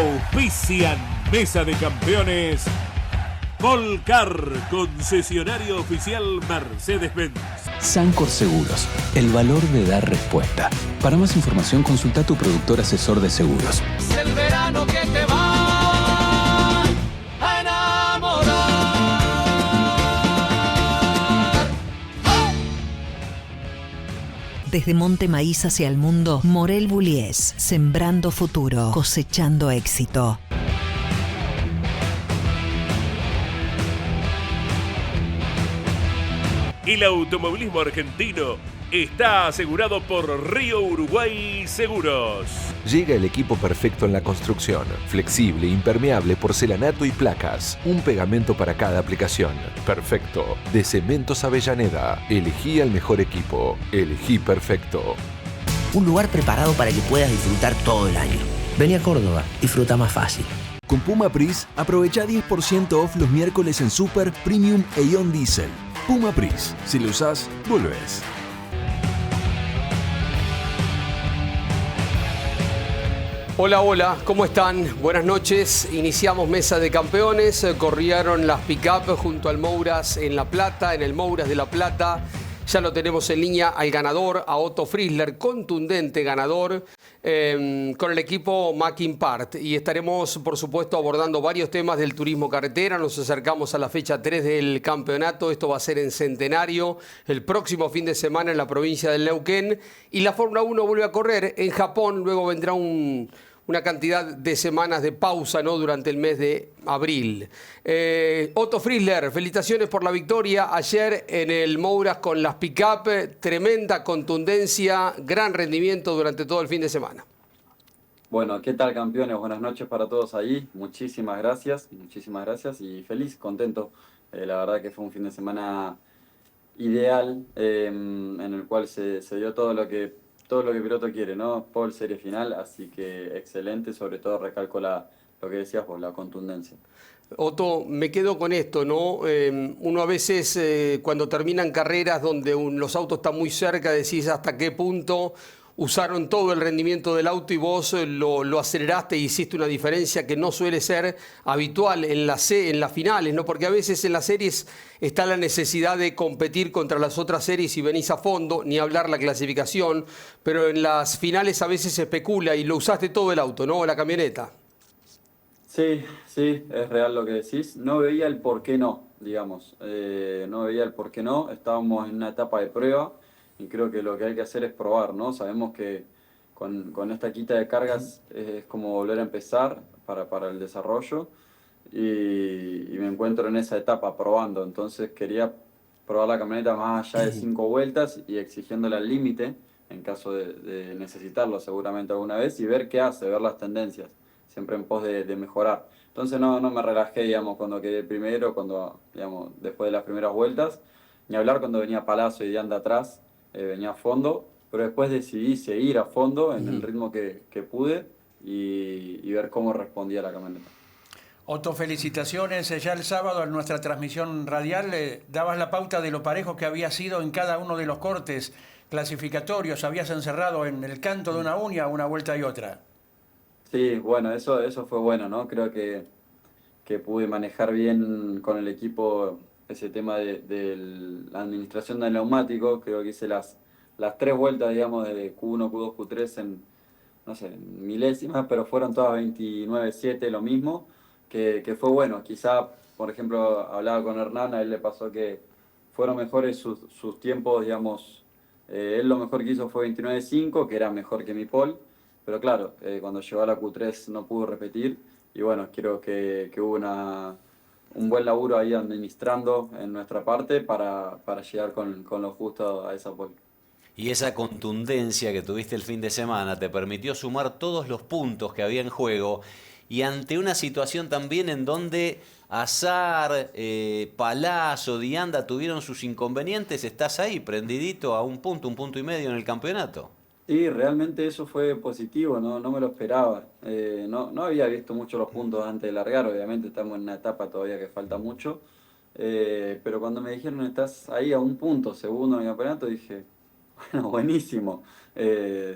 Auspician Mesa de Campeones. Volcar, concesionario oficial Mercedes-Benz. Sancor Seguros, el valor de dar respuesta. Para más información consulta a tu productor asesor de seguros. Es el verano que te va a enamorar. Desde Monte Maíz hacia el mundo, Morel Bullies, sembrando futuro, cosechando éxito. El automovilismo argentino está asegurado por Río Uruguay Seguros. Llega el equipo perfecto en la construcción. Flexible, impermeable, porcelanato y placas. Un pegamento para cada aplicación. Perfecto. De Cementos Avellaneda. Elegí al mejor equipo. Elegí perfecto. Un lugar preparado para que puedas disfrutar todo el año. Vení a Córdoba, disfruta más fácil. Con Puma Pris, aprovecha 10% off los miércoles en Super, Premium e Ion Diesel. Puma Pris, si lo usás, volvés. Hola, hola, ¿cómo están? Buenas noches. Iniciamos Mesa de Campeones. Corrieron las pick-up junto al Mouras en La Plata, en el Mouras de La Plata. Ya lo tenemos en línea al ganador, a Otto Frizzler, contundente ganador, con el equipo Mackin Part. Y estaremos, por supuesto, abordando varios temas del turismo carretera. Nos acercamos a la fecha 3 del campeonato. Esto va a ser en Centenario, el próximo fin de semana en la provincia del Neuquén. Y la Fórmula 1 vuelve a correr en Japón. Luego vendrá una cantidad de semanas de pausa, ¿no?, durante el mes de abril. Otto Frizzler, felicitaciones por la victoria ayer en el Mouras con las pick-up. Tremenda contundencia, gran rendimiento durante todo el fin de semana. Bueno, ¿qué tal, campeones? Buenas noches para todos ahí. Muchísimas gracias y feliz, contento. La verdad que fue un fin de semana ideal, en el cual se dio todo lo que piloto quiere, ¿no? Pole, serie final, así que excelente. Sobre todo recalco lo que decías vos, la contundencia. Otto, me quedo con esto, ¿no? Uno a veces cuando terminan carreras donde los autos están muy cerca, decís hasta qué punto usaron todo el rendimiento del auto y vos lo aceleraste e hiciste una diferencia que no suele ser habitual en las finales, ¿no? Porque a veces en las series está la necesidad de competir contra las otras series y venís a fondo, ni hablar la clasificación, pero en las finales a veces se especula y lo usaste todo el auto, ¿no? La camioneta. Sí, es real lo que decís. No veía el por qué no, digamos. No veía el por qué no. Estábamos en una etapa de prueba. Y creo que lo que hay que hacer es probar, ¿no? Sabemos que con esta quita de cargas es como volver a empezar para el desarrollo. Y me encuentro en esa etapa probando. Entonces quería probar la camioneta más allá de 5 vueltas y exigiéndole al límite, en caso de necesitarlo seguramente alguna vez, y ver qué hace, ver las tendencias, siempre en pos de mejorar. Entonces no me relajé, digamos, cuando quedé primero, digamos, después de las primeras vueltas, ni hablar cuando venía Palazzo y Dianda atrás. Venía a fondo, pero después decidí seguir a fondo en el ritmo que pude y ver cómo respondía la camioneta. Otto, felicitaciones. Ya el sábado en nuestra transmisión radial dabas la pauta de lo parejo que había sido en cada uno de los cortes clasificatorios. Habías encerrado en el canto de una uña una vuelta y otra. Sí, bueno, eso fue bueno, ¿no? Creo que pude manejar bien con el equipo ese tema de la administración del neumático. Creo que hice las 3 vueltas, digamos, de Q1, Q2, Q3 en, no sé, milésimas, pero fueron todas 29.7, lo mismo, que fue bueno. Quizá, por ejemplo, hablaba con Hernán, a él le pasó que fueron mejores sus tiempos, digamos. Él lo mejor que hizo fue 29.5, que era mejor que mi pole, pero claro, cuando llegó a la Q3 no pudo repetir, y bueno, creo que hubo un buen laburo ahí administrando en nuestra parte para llegar con lo justo a esa pole. Y esa contundencia que tuviste el fin de semana te permitió sumar todos los puntos que había en juego, y ante una situación también en donde Azar, Palazzo, Dianda tuvieron sus inconvenientes, estás ahí prendidito a un punto y medio en el campeonato. Sí, realmente eso fue positivo, no me lo esperaba. No había visto mucho los puntos antes de largar, obviamente estamos en una etapa todavía que falta mucho, pero cuando me dijeron estás ahí a un punto, segundo en el campeonato, dije, bueno, buenísimo.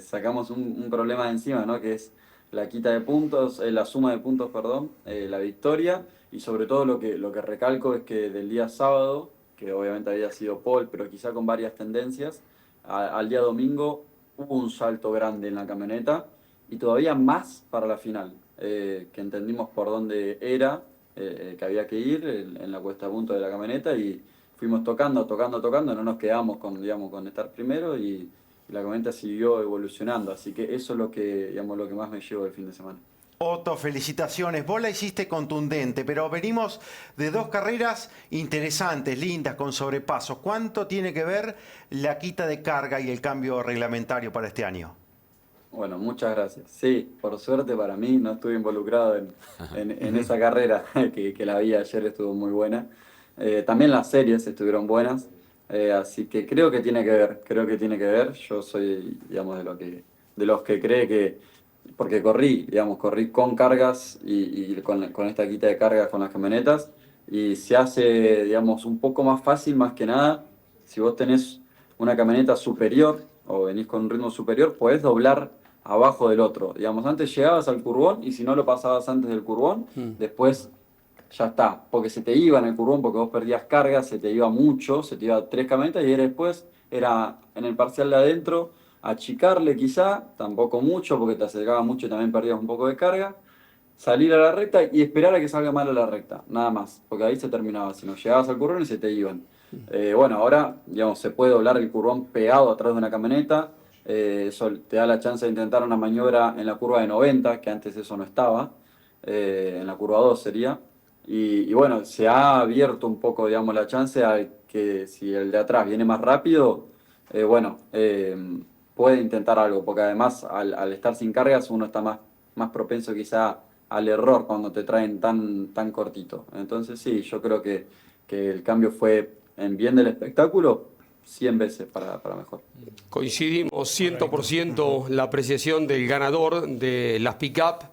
Sacamos un problema de encima, ¿no? Que es la quita de puntos, la suma de puntos, perdón, la victoria, y sobre todo lo que recalco es que del día sábado, que obviamente había sido pole, pero quizá con varias tendencias, al día domingo hubo un salto grande en la camioneta y todavía más para la final, que entendimos por dónde era, que había que ir en la cuesta de puntos de la camioneta y fuimos tocando, no nos quedamos con, digamos, con estar primero y la camioneta siguió evolucionando, así que eso es lo que, digamos, lo que más me llevo del fin de semana. Otto, felicitaciones. Vos la hiciste contundente, pero venimos de 2 carreras interesantes, lindas, con sobrepasos. ¿Cuánto tiene que ver la quita de carga y el cambio reglamentario para este año? Bueno, muchas gracias. Sí, por suerte para mí no estuve involucrado en esa carrera que la vi ayer, estuvo muy buena. También las series estuvieron buenas, así que creo que tiene que ver. Yo soy, digamos, de los que cree que, porque corrí con cargas y con esta quita de cargas con las camionetas y se hace, digamos, un poco más fácil, más que nada, si vos tenés una camioneta superior o venís con un ritmo superior, podés doblar abajo del otro. Digamos, antes llegabas al curbón y si no lo pasabas antes del curbón, después ya está, porque se te iba en el curbón, porque vos perdías carga, se te iba mucho, se te iba 3 camionetas y después era en el parcial de adentro, achicarle quizá, tampoco mucho, porque te acercaba mucho y también perdías un poco de carga, salir a la recta y esperar a que salga mal a la recta, nada más, porque ahí se terminaba, si no llegabas al curbón y se te iban. Bueno, ahora, digamos, se puede doblar el curbón pegado atrás de una camioneta, eso te da la chance de intentar una maniobra en la curva de 90, que antes eso no estaba, en la curva 2 sería, y bueno, se ha abierto un poco, digamos, la chance a que si el de atrás viene más rápido, puede intentar algo, porque además al estar sin cargas uno está más propenso quizá al error cuando te traen tan cortito. Entonces sí, yo creo que el cambio fue en bien del espectáculo 100 veces para mejor. Coincidimos 100% la apreciación del ganador de las pick-up.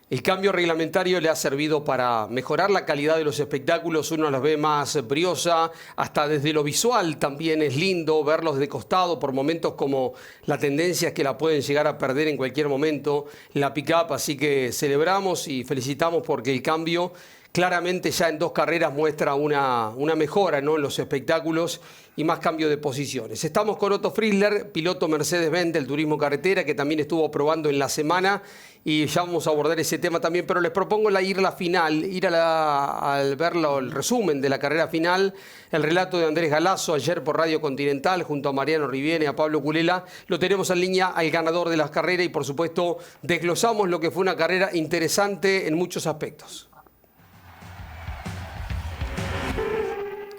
El cambio reglamentario le ha servido para mejorar la calidad de los espectáculos, uno las ve más briosa, hasta desde lo visual también es lindo verlos de costado por momentos como la tendencia es que la pueden llegar a perder en cualquier momento la pick-up, así que celebramos y felicitamos porque el cambio claramente ya en 2 carreras muestra una mejora, ¿no?, en los espectáculos y más cambio de posiciones. Estamos con Otto Friedler, piloto Mercedes-Benz del turismo carretera, que también estuvo probando en la semana y ya vamos a abordar ese tema también, pero les propongo ir a la final, al ver el resumen de la carrera final, el relato de Andrés Galazo ayer por Radio Continental junto a Mariano Riviene y a Pablo Culela. Lo tenemos en línea al ganador de las carreras y por supuesto desglosamos lo que fue una carrera interesante en muchos aspectos.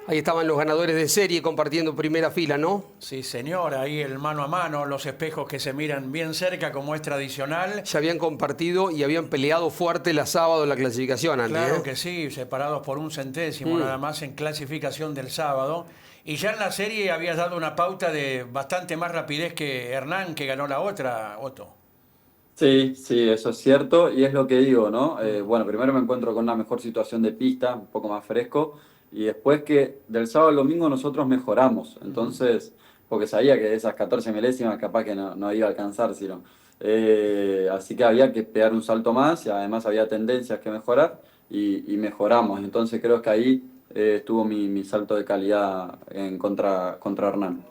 Ahí estaban los ganadores de serie compartiendo primera fila, ¿no? Sí, señor, ahí el mano a mano, los espejos que se miran bien cerca como es tradicional. Ya habían compartido y habían peleado fuerte la sábado en la clasificación, Andy. Claro que sí, separados por 1 centésimo nada más en clasificación del sábado. Y ya en la serie habías dado una pauta de bastante más rapidez que Hernán, que ganó la otra, Otto. Sí, eso es cierto y es lo que digo, ¿no? Bueno, primero me encuentro con una mejor situación de pista, un poco más fresco. Y después que del sábado al domingo nosotros mejoramos, entonces, porque sabía que de esas 14 milésimas capaz que no iba a alcanzar, sino, así que había que pegar un salto más y además había tendencias que mejorar y mejoramos, entonces creo que ahí estuvo mi salto de calidad contra Hernán.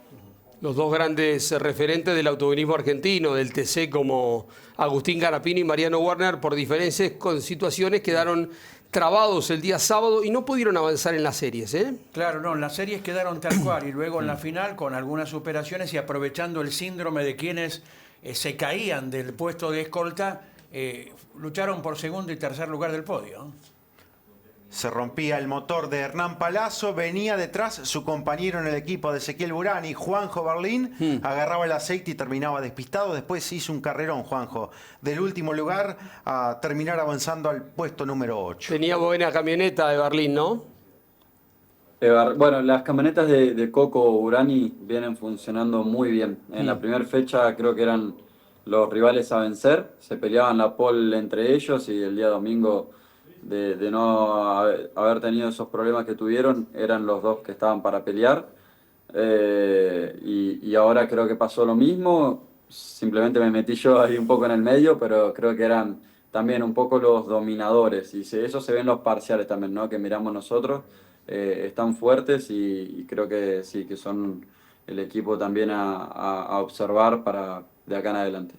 Los 2 grandes referentes del automovilismo argentino, del TC, como Agustín Garapini y Mariano Werner, por diferencias con situaciones quedaron trabados el día sábado y no pudieron avanzar en las series, ¿eh? Claro, no, las series quedaron tal cual y luego en la final con algunas superaciones y aprovechando el síndrome de quienes se caían del puesto de escolta, lucharon por segundo y tercer lugar del podio. Se rompía el motor de Hernán Palazzo, venía detrás su compañero en el equipo de Ezequiel Burani, Juanjo Berlín, agarraba el aceite y terminaba despistado. Después hizo un carrerón, Juanjo, del último lugar a terminar avanzando al puesto número 8. Tenía buena camioneta de Berlín, ¿no? Bueno, las camionetas de Coco Burani vienen funcionando muy bien. En la primera fecha creo que eran los rivales a vencer, se peleaban la pole entre ellos y el día domingo de no haber tenido esos problemas que tuvieron, eran los 2 que estaban para pelear. Y ahora creo que pasó lo mismo, simplemente me metí yo ahí un poco en el medio, pero creo que eran también un poco los dominadores, y eso se ve en los parciales también, ¿no? Que miramos nosotros, están fuertes y creo que sí, que son el equipo también a observar para de acá en adelante.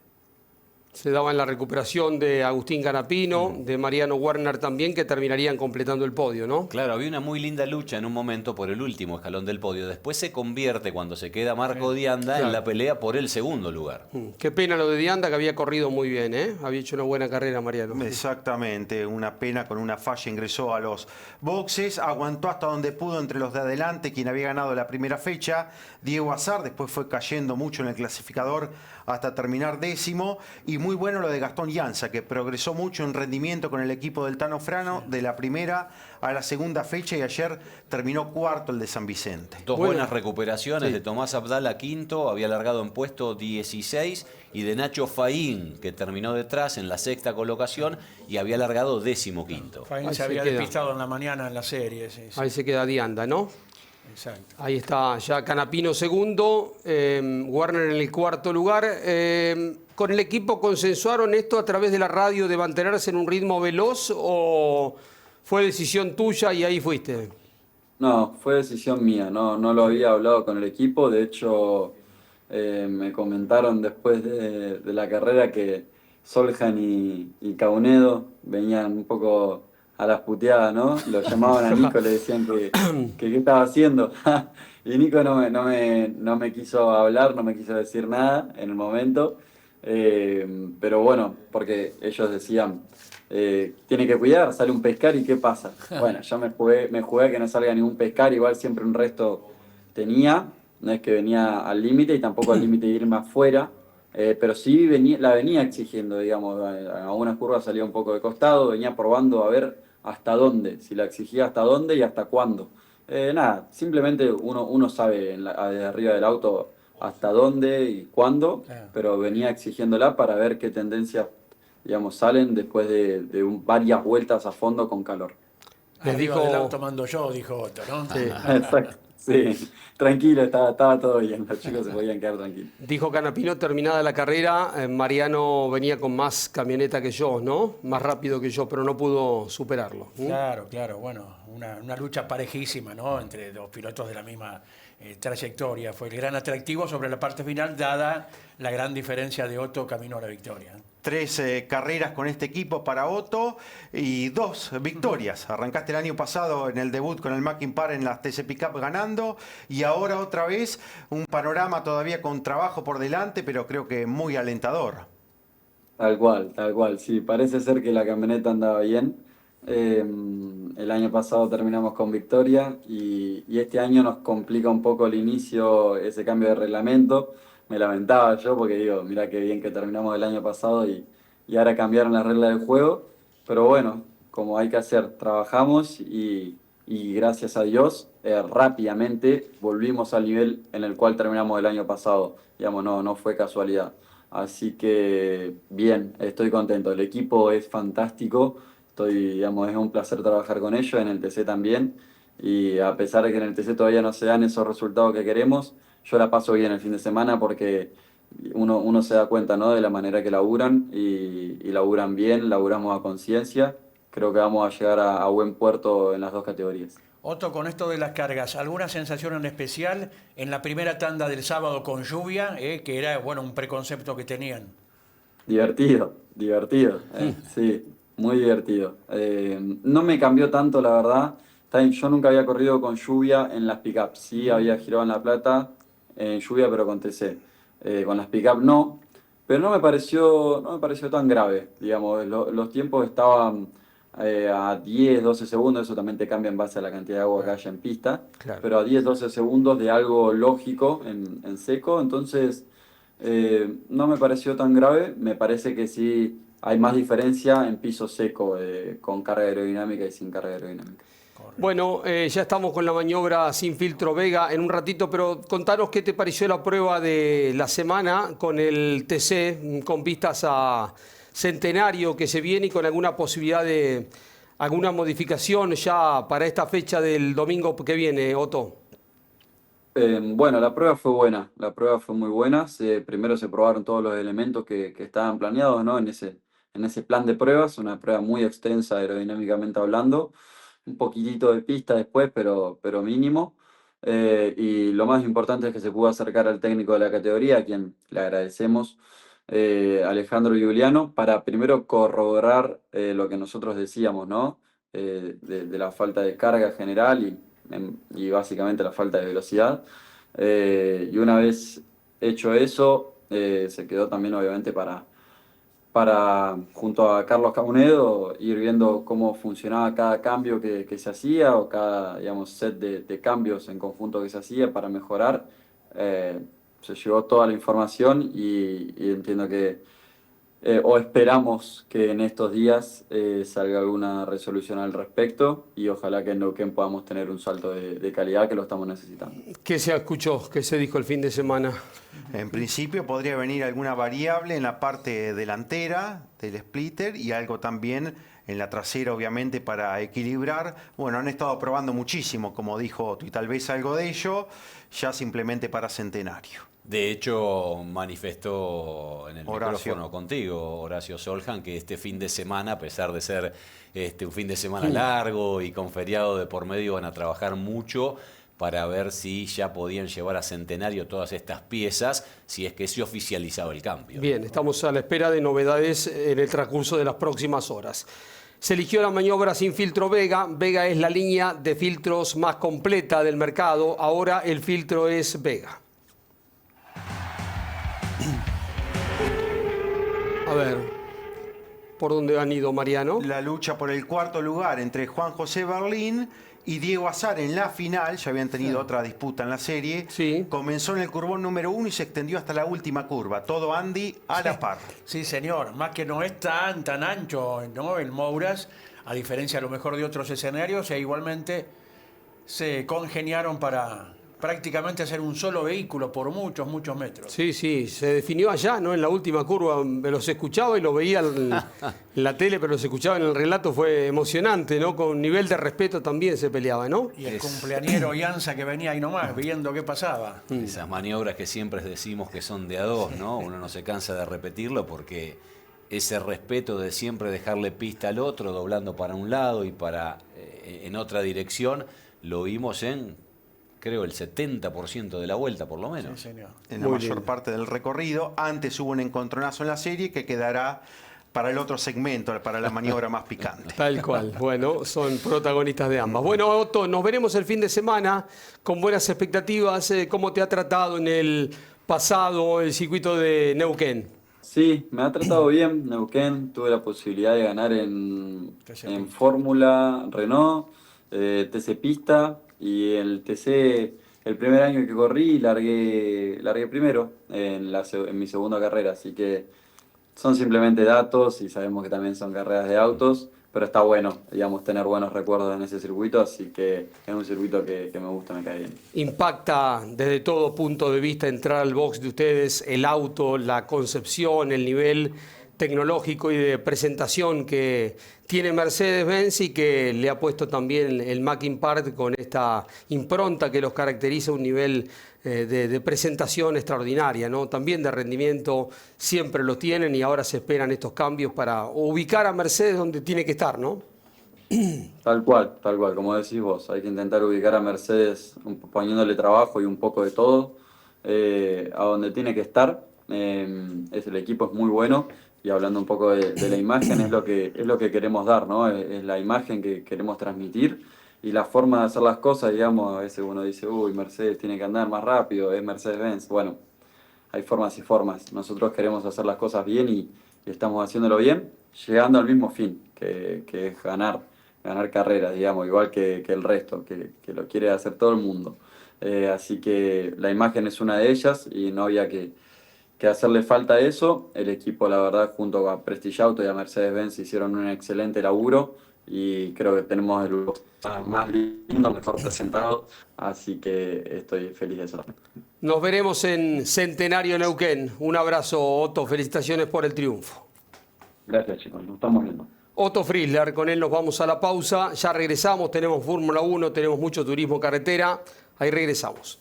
Se daba en la recuperación de Agustín Canapino, de Mariano Werner también, que terminarían completando el podio, ¿no? Claro, había una muy linda lucha en un momento por el último escalón del podio. Después se convierte, cuando se queda Marco Dianda, en la pelea por el segundo lugar. Qué pena lo de Dianda, que había corrido muy bien, ¿eh? Había hecho una buena carrera, Mariano. Exactamente, una pena, con una falla ingresó a los boxes, aguantó hasta donde pudo entre los de adelante, quien había ganado la primera fecha, Diego Azar, después fue cayendo mucho en el clasificador hasta terminar 10º, y muy bueno lo de Gastón Llanza, que progresó mucho en rendimiento con el equipo del Tano Frano, de la primera a la segunda fecha, y ayer terminó 4º el de San Vicente. Dos buenas recuperaciones de Tomás Abdala, quinto, había largado en puesto 16, y de Nacho Faín, que terminó detrás en la 6ª colocación y había largado 15º. Faín se había despistado en la mañana en la serie. Sí. Ahí se queda Dianda, ¿no? Exacto. Ahí está ya Canapino segundo, Werner en el 4º lugar. ¿Con el equipo consensuaron esto a través de la radio de mantenerse en un ritmo veloz o fue decisión tuya y ahí fuiste? No, fue decisión mía, no lo había hablado con el equipo, de hecho me comentaron después de la carrera que Soljan y Caunedo venían un poco a las puteadas, ¿no? Lo llamaban a Nico, le decían que qué estaba haciendo. Y Nico no me quiso hablar, no me quiso decir nada en el momento. Pero bueno, porque ellos decían, tiene que cuidar, sale un pescar y ¿qué pasa? Bueno, yo me jugué a que no salga ningún pescar, igual siempre un resto tenía, no es que venía al límite y tampoco al límite de irme afuera. Pero sí la venía exigiendo, digamos, a algunas curvas salía un poco de costado, venía probando a ver hasta dónde, si la exigía hasta dónde y hasta cuándo. Nada, simplemente uno sabe desde arriba del auto hasta dónde y cuándo, pero venía exigiéndola para ver qué tendencias, digamos, salen después de varias vueltas a fondo con calor. Arriba del auto mando yo, dijo Otto, ¿no? Sí, exacto. Sí, tranquilo, estaba todo bien, los chicos se podían quedar tranquilos. Dijo Canapino, terminada la carrera, Mariano venía con más camioneta que yo, ¿no? Más rápido que yo, pero no pudo superarlo. Claro, bueno, una lucha parejísima, ¿no? Entre dos pilotos de la misma trayectoria. Fue el gran atractivo sobre la parte final, dada la gran diferencia de Otto camino a la victoria. 3 carreras con este equipo para Otto y 2 victorias. Arrancaste el año pasado en el debut con el Mackin Par en las TC Pickup ganando, y ahora otra vez un panorama todavía con trabajo por delante, pero creo que muy alentador. Tal cual, sí, parece ser que la camioneta andaba bien. El año pasado terminamos con victoria y este año nos complica un poco el inicio, ese cambio de reglamento. Me lamentaba yo porque digo, mirá qué bien que terminamos el año pasado y ahora cambiaron las reglas del juego. Pero bueno, como hay que hacer, trabajamos y gracias a Dios rápidamente volvimos al nivel en el cual terminamos el año pasado. Digamos, no fue casualidad. Así que bien, estoy contento. El equipo es fantástico. Digamos, es un placer trabajar con ellos, en el TC también. Y a pesar de que en el TC todavía no se dan esos resultados que queremos, yo la paso bien el fin de semana porque uno se da cuenta, ¿no?, de la manera que laburan y laburan bien, laburamos a conciencia. Creo que vamos a llegar a buen puerto en las 2 categorías. Otto, con esto de las cargas, ¿alguna sensación en especial en la primera tanda del sábado con lluvia, que era un preconcepto que tenían? Divertido, sí, muy divertido. No me cambió tanto, la verdad. Yo nunca había corrido con lluvia en las pick-up. Sí, había girado en La Plata en lluvia, pero con TC. Con las pick-up no, pero no me pareció tan grave. Digamos, los tiempos estaban a 10, 12 segundos, eso también te cambia en base a la cantidad de agua que haya en pista, claro. Pero a 10, 12 segundos de algo lógico en seco, entonces no me pareció tan grave. Me parece que sí hay más diferencia en piso seco, con carga aerodinámica y sin carga aerodinámica. Bueno, ya estamos con la maniobra sin filtro Vega en un ratito, pero contanos qué te pareció la prueba de la semana con el TC, con vistas a Centenario que se viene y con alguna posibilidad de alguna modificación ya para esta fecha del domingo que viene, Otto. Bueno, la prueba fue buena, la prueba fue muy buena. Primero se probaron todos los elementos que estaban planeados, ¿no? En ese plan de pruebas, una prueba muy extensa aerodinámicamente hablando, un poquitito de pista después, pero mínimo. Y lo más importante es que se pudo acercar al técnico de la categoría, a quien le agradecemos, Alejandro Giuliano, para primero corroborar lo que nosotros decíamos, ¿no? De la falta de carga general y básicamente la falta de velocidad. Y una vez hecho eso, se quedó también obviamente para junto a Carlos Caunedo, ir viendo cómo funcionaba cada cambio que se hacía o cada, digamos, set de cambios en conjunto que se hacía para mejorar. Se llevó toda la información y entiendo que o esperamos que en estos días salga alguna resolución al respecto y ojalá que en Neuquén podamos tener un salto de calidad que lo estamos necesitando. ¿Qué se escuchó? ¿Qué se dijo el fin de semana? En principio podría venir alguna variable en la parte delantera del splitter y algo también en la trasera, obviamente, para equilibrar. Bueno, han estado probando muchísimo, como dijo Otto, y tal vez algo de ello ya simplemente para Centenario. De hecho, manifestó en el micrófono contigo, Horacio Soljan, que este fin de semana, a pesar de ser un fin de semana largo y con feriado de por medio, van a trabajar mucho para ver si ya podían llevar a Centenario todas estas piezas, si es que se oficializaba el cambio. Bien, estamos a la espera de novedades en el transcurso de las próximas horas. Se eligió la maniobra sin filtro Vega. Vega es la línea de filtros más completa del mercado. Ahora el filtro es Vega. A ver, ¿por dónde han ido, Mariano? La lucha por el cuarto lugar entre Juan José Berlín y Diego Azar en la final, ya habían tenido otra disputa en la serie, comenzó en el curbón número 1 y se extendió hasta la última curva. Todo Andy a la par. Sí, señor. Más que no es tan ancho, ¿no? El Mouras, a diferencia a lo mejor de otros escenarios, e igualmente se congeniaron para prácticamente hacer un solo vehículo por muchos metros. Sí, se definió allá, ¿no? En la última curva los escuchaba y lo veía en la tele, pero los escuchaba en el relato, fue emocionante, ¿no? Con nivel de respeto también se peleaba, ¿no? Y el cumpleañero Ianza que venía ahí nomás, viendo qué pasaba. Esas maniobras que siempre decimos que son de a dos, ¿no? Uno no se cansa de repetirlo porque ese respeto de siempre dejarle pista al otro, doblando para un lado y para en otra dirección, lo vimos en, creo, el 70% de la vuelta, por lo menos. Sí, señor. En la mayor parte del recorrido. Antes hubo un encontronazo en la serie que quedará para el otro segmento, para la maniobra más picante. Tal cual. Bueno, son protagonistas de ambas. Bueno, Otto, nos veremos el fin de semana con buenas expectativas. ¿Cómo te ha tratado en el pasado el circuito de Neuquén? Sí, me ha tratado bien Neuquén. Tuve la posibilidad de ganar en Fórmula Renault, TC Pista. Y el TC, el primer año que corrí, largué primero en mi segunda carrera. Así que son simplemente datos y sabemos que también son carreras de autos. Pero está bueno, digamos, tener buenos recuerdos en ese circuito. Así que es un circuito que me gusta, me cae bien. Impacta desde todo punto de vista entrar al box de ustedes, el auto, la concepción, el nivel tecnológico y de presentación que tiene Mercedes-Benz y que le ha puesto también el Mackin Part con esta impronta que los caracteriza, un nivel de presentación extraordinaria, ¿no? También de rendimiento siempre lo tienen y ahora se esperan estos cambios para ubicar a Mercedes donde tiene que estar, ¿no? Tal cual, como decís vos, hay que intentar ubicar a Mercedes poniéndole trabajo y un poco de todo a donde tiene que estar. El equipo es muy bueno. Y hablando un poco de la imagen, es lo que queremos dar, ¿no? Es la imagen que queremos transmitir y la forma de hacer las cosas, digamos, a veces uno dice, uy, Mercedes tiene que andar más rápido, es Mercedes-Benz. Bueno, hay formas y formas. Nosotros queremos hacer las cosas bien y estamos haciéndolo bien, llegando al mismo fin, que es ganar carreras, digamos, igual que el resto, que lo quiere hacer todo el mundo. Así que la imagen es una de ellas y no había que hacerle falta eso. El equipo, la verdad, junto a Prestige Auto y a Mercedes-Benz hicieron un excelente laburo y creo que tenemos el más lindo, mejor presentado, así que estoy feliz de eso. Nos veremos en Centenario Neuquén. Un abrazo, Otto, felicitaciones por el triunfo. Gracias, chicos, nos estamos viendo. Otto Frizzler, con él nos vamos a la pausa, ya regresamos, tenemos Fórmula 1, tenemos mucho turismo carretera, ahí regresamos.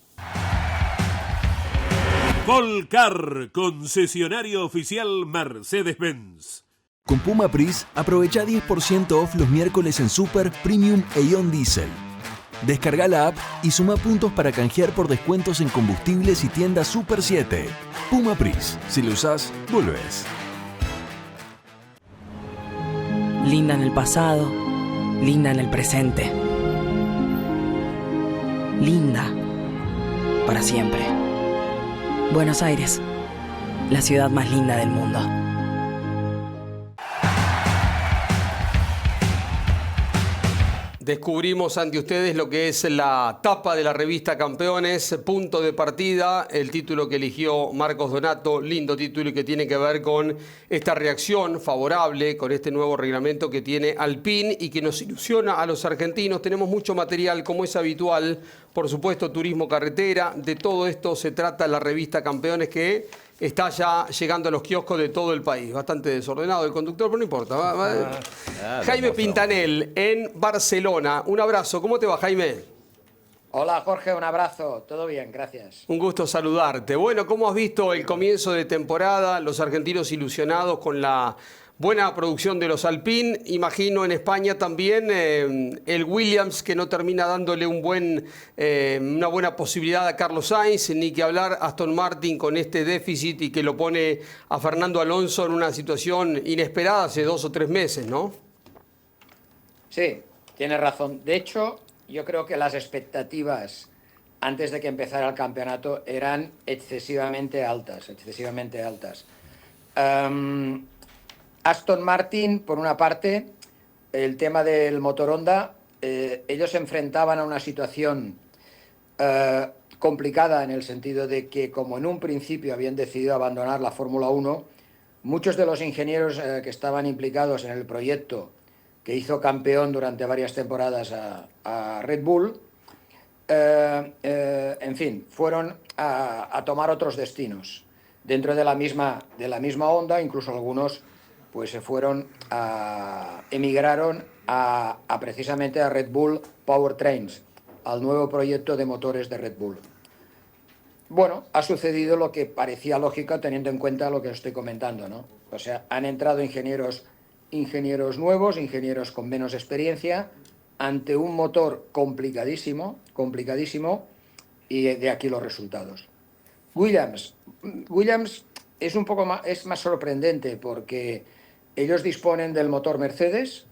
Volcar, concesionario oficial Mercedes-Benz. Con Puma Pris, aprovecha 10% off los miércoles en Super, Premium e Ion Diesel. Descarga la app y suma puntos para canjear por descuentos en combustibles y tiendas Super 7. Puma Pris, si lo usás, volvés. Linda en el pasado, linda en el presente. Linda para siempre. Buenos Aires, la ciudad más linda del mundo. Descubrimos ante ustedes lo que es la tapa de la revista Campeones, punto de partida, el título que eligió Marcos Donato, lindo título y que tiene que ver con esta reacción favorable, con este nuevo reglamento que tiene Alpine y que nos ilusiona a los argentinos. Tenemos mucho material como es habitual, por supuesto turismo carretera, de todo esto se trata la revista Campeones que está ya llegando a los kioscos de todo el país. Bastante desordenado el conductor, pero no importa. Jaime Pintanel, en Barcelona. Un abrazo. ¿Cómo te va, Jaime? Hola, Jorge. Un abrazo. Todo bien, gracias. Un gusto saludarte. Bueno, ¿cómo has visto el comienzo de temporada? Los argentinos ilusionados con la buena producción de los Alpine. Imagino en España también el Williams que no termina dándole una buena posibilidad a Carlos Sainz, ni que hablar Aston Martin con este déficit y que lo pone a Fernando Alonso en una situación inesperada hace 2 o 3 meses, ¿no? Sí, tienes razón. De hecho, yo creo que las expectativas antes de que empezara el campeonato eran excesivamente altas. Aston Martin, por una parte, el tema del motor Honda, ellos se enfrentaban a una situación complicada en el sentido de que, como en un principio habían decidido abandonar la Fórmula 1, muchos de los ingenieros que estaban implicados en el proyecto que hizo campeón durante varias temporadas a Red Bull, en fin, fueron a tomar otros destinos dentro de la misma Honda, incluso algunos pues se fueron emigraron precisamente a Red Bull Powertrains, al nuevo proyecto de motores de Red Bull. Bueno, ha sucedido lo que parecía lógico teniendo en cuenta lo que os estoy comentando, ¿no? O sea, han entrado ingenieros nuevos, ingenieros con menos experiencia, ante un motor complicadísimo, y de aquí los resultados. Williams es más sorprendente porque ellos disponen del motor Mercedes,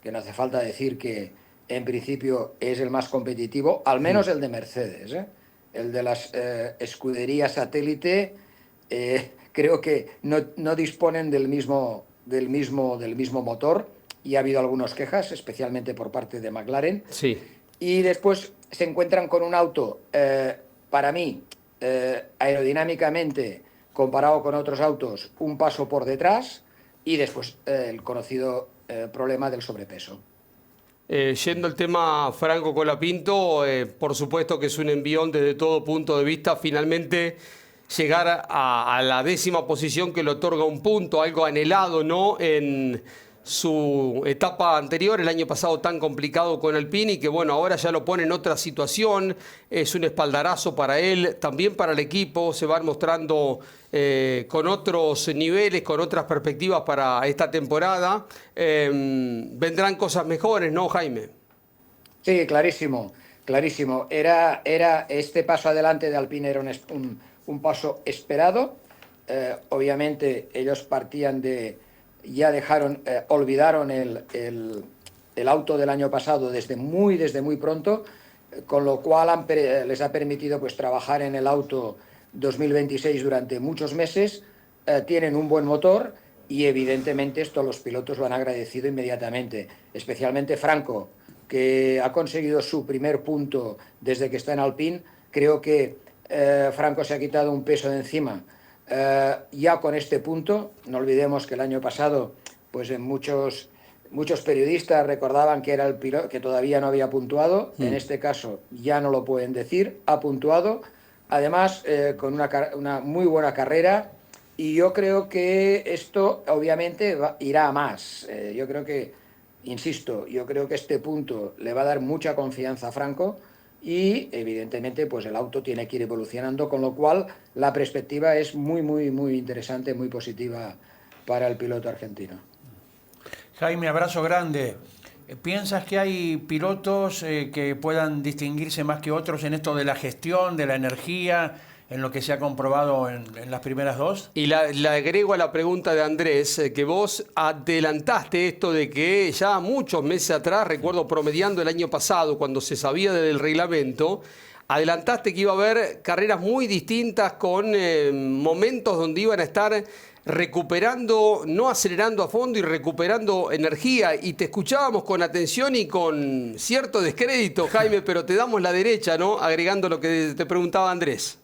que no hace falta decir que en principio es el más competitivo, al menos el de Mercedes, ¿eh? El de las escuderías satélite creo que no disponen del mismo motor, y ha habido algunas quejas, especialmente por parte de McLaren. Sí. Y después se encuentran con un auto, para mí, aerodinámicamente, comparado con otros autos, un paso por detrás, y después el conocido problema del sobrepeso. Yendo al tema Franco Colapinto, por supuesto que es un envión desde todo punto de vista, finalmente llegar a la 10ª posición que le otorga un punto, algo anhelado, ¿no?, en su etapa anterior, el año pasado tan complicado con Alpine, y que bueno, ahora ya lo pone en otra situación, es un espaldarazo para él, también para el equipo, se van mostrando con otros niveles, con otras perspectivas para esta temporada. Vendrán cosas mejores, ¿no, Jaime? Sí, clarísimo. Era este paso adelante de Alpine era un paso esperado. Obviamente ellos partían olvidaron el auto del año pasado desde muy pronto, con lo cual les ha permitido pues trabajar en el auto 2026 durante muchos meses. Tienen un buen motor y evidentemente esto los pilotos lo han agradecido inmediatamente, especialmente Franco, que ha conseguido su primer punto desde que está en Alpine. Creo que Franco se ha quitado un peso de encima ya con este punto. No olvidemos que el año pasado pues muchos periodistas recordaban que era el piloto que todavía no había puntuado. En este caso ya no lo pueden decir, ha puntuado, además con una muy buena carrera, y yo creo que esto obviamente irá a más. Yo creo que este punto le va a dar mucha confianza a Franco, y evidentemente pues el auto tiene que ir evolucionando, con lo cual la perspectiva es muy, muy, muy interesante, muy positiva para el piloto argentino. Jaime, abrazo grande. ¿Piensas que hay pilotos que puedan distinguirse más que otros en esto de la gestión, de la energía, en lo que se ha comprobado en las primeras dos? Y la agrego a la pregunta de Andrés, que vos adelantaste esto de que ya muchos meses atrás, recuerdo promediando el año pasado, cuando se sabía del reglamento, adelantaste que iba a haber carreras muy distintas con momentos donde iban a estar recuperando, no acelerando a fondo y recuperando energía. Y te escuchábamos con atención y con cierto descrédito, Jaime, pero te damos la derecha, ¿no? Agregando lo que te preguntaba Andrés.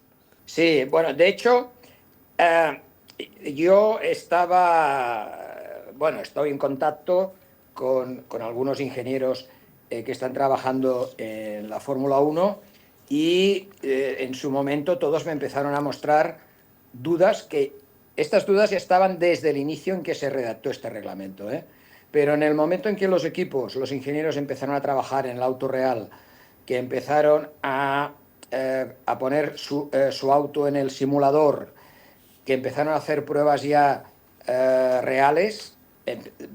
Sí, bueno, de hecho, yo estoy en contacto con algunos ingenieros que están trabajando en la Fórmula 1 y en su momento todos me empezaron a mostrar dudas que estas dudas ya estaban desde el inicio en que se redactó este reglamento, pero en el momento en que los equipos, los ingenieros empezaron a trabajar en el auto real, que empezaron a poner su auto en el simulador, que empezaron a hacer pruebas ya reales,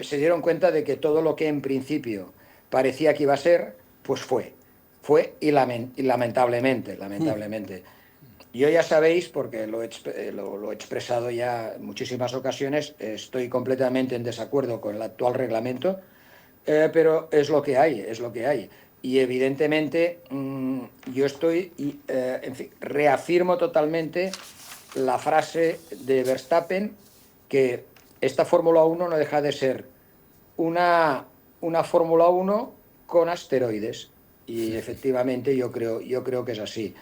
se dieron cuenta de que todo lo que en principio parecía que iba a ser, pues fue y lamentablemente. Yo ya sabéis, porque lo he expresado ya en muchísimas ocasiones, estoy completamente en desacuerdo con el actual reglamento, pero es lo que hay. Y evidentemente yo reafirmo totalmente la frase de Verstappen, que esta Fórmula 1 no deja de ser una Fórmula 1 con asteroides. Y efectivamente yo creo que es así.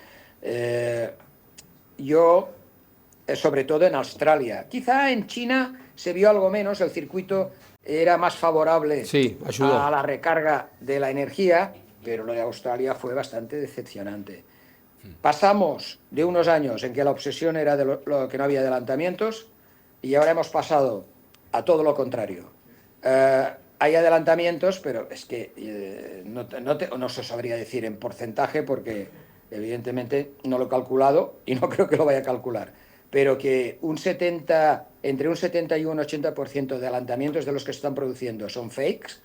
Sobre todo en Australia. Quizá en China se vio algo menos, el circuito era más favorable a la recarga de la energía, pero lo de Australia fue bastante decepcionante. Pasamos de unos años en que la obsesión era de lo que no había adelantamientos y ahora hemos pasado a todo lo contrario. Hay adelantamientos, pero es que no se sabría decir en porcentaje porque evidentemente no lo he calculado y no creo que lo vaya a calcular, pero que entre un 70 y un 80% de adelantamientos de los que se están produciendo son fakes,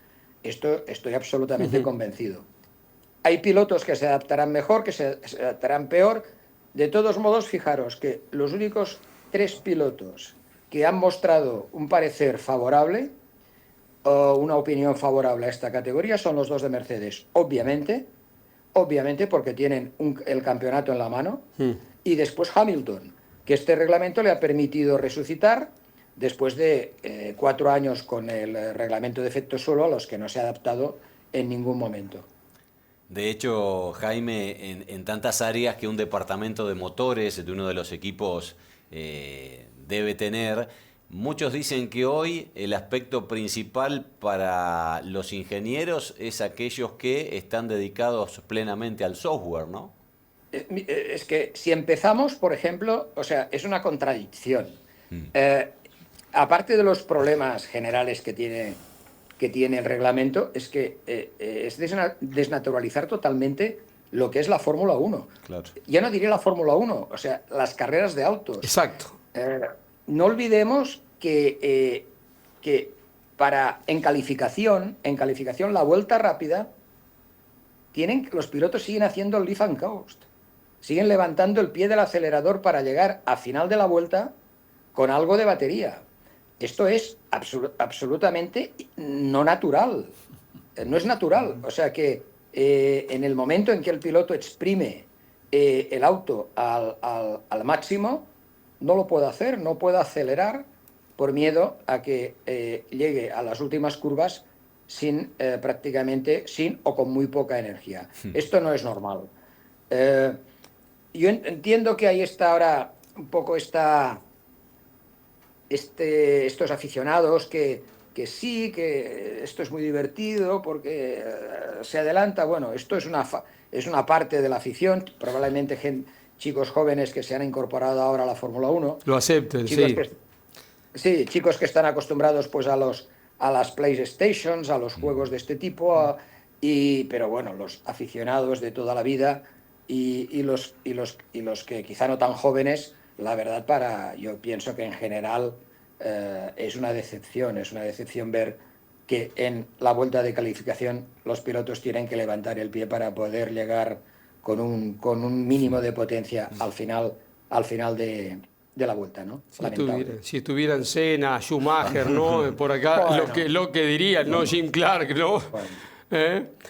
esto estoy absolutamente convencido. Hay pilotos que se adaptarán mejor, que se adaptarán peor. De todos modos, fijaros que los únicos 3 pilotos que han mostrado un parecer favorable o una opinión favorable a esta categoría son los 2 de Mercedes. Obviamente porque tienen el campeonato en la mano, y después Hamilton, que este reglamento le ha permitido resucitar después de 4 años con el reglamento de efecto suelo a los que no se ha adaptado en ningún momento. De hecho, Jaime, en tantas áreas que un departamento de motores de uno de los equipos debe tener, muchos dicen que hoy el aspecto principal para los ingenieros es aquellos que están dedicados plenamente al software, ¿no? Es que si empezamos, por ejemplo, o sea, es una contradicción. Aparte de los problemas generales que tiene el reglamento, es que es desnaturalizar totalmente lo que es la Fórmula 1. Claro. Ya no diré la Fórmula 1, o sea, las carreras de autos. Exacto. No olvidemos que en calificación la vuelta rápida, los pilotos siguen haciendo el lift and coast. Siguen levantando el pie del acelerador para llegar a final de la vuelta con algo de batería. Esto es absolutamente no natural. No es natural. O sea que en el momento en que el piloto exprime el auto al máximo, no lo puede hacer, no puede acelerar por miedo a que llegue a las últimas curvas prácticamente sin o con muy poca energía. Esto no es normal. Yo entiendo que ahí está ahora un poco estos aficionados que sí, que esto es muy divertido porque se adelanta. Bueno, esto es una parte de la afición, probablemente chicos jóvenes que se han incorporado ahora a la Fórmula 1. Lo acepten, chicos que están acostumbrados pues a las PlayStations, a los juegos de este tipo, Pero bueno, los aficionados de toda la vida y los que quizá no tan jóvenes, la verdad, yo pienso que en general es una decepción ver que en la vuelta de calificación los pilotos tienen que levantar el pie para poder llegar con un mínimo de potencia al final de la vuelta, ¿no? Si estuvieran Senna, Schumacher, ¿no? Por acá, bueno, lo que dirían, ¿no? Jim Clark, ¿no?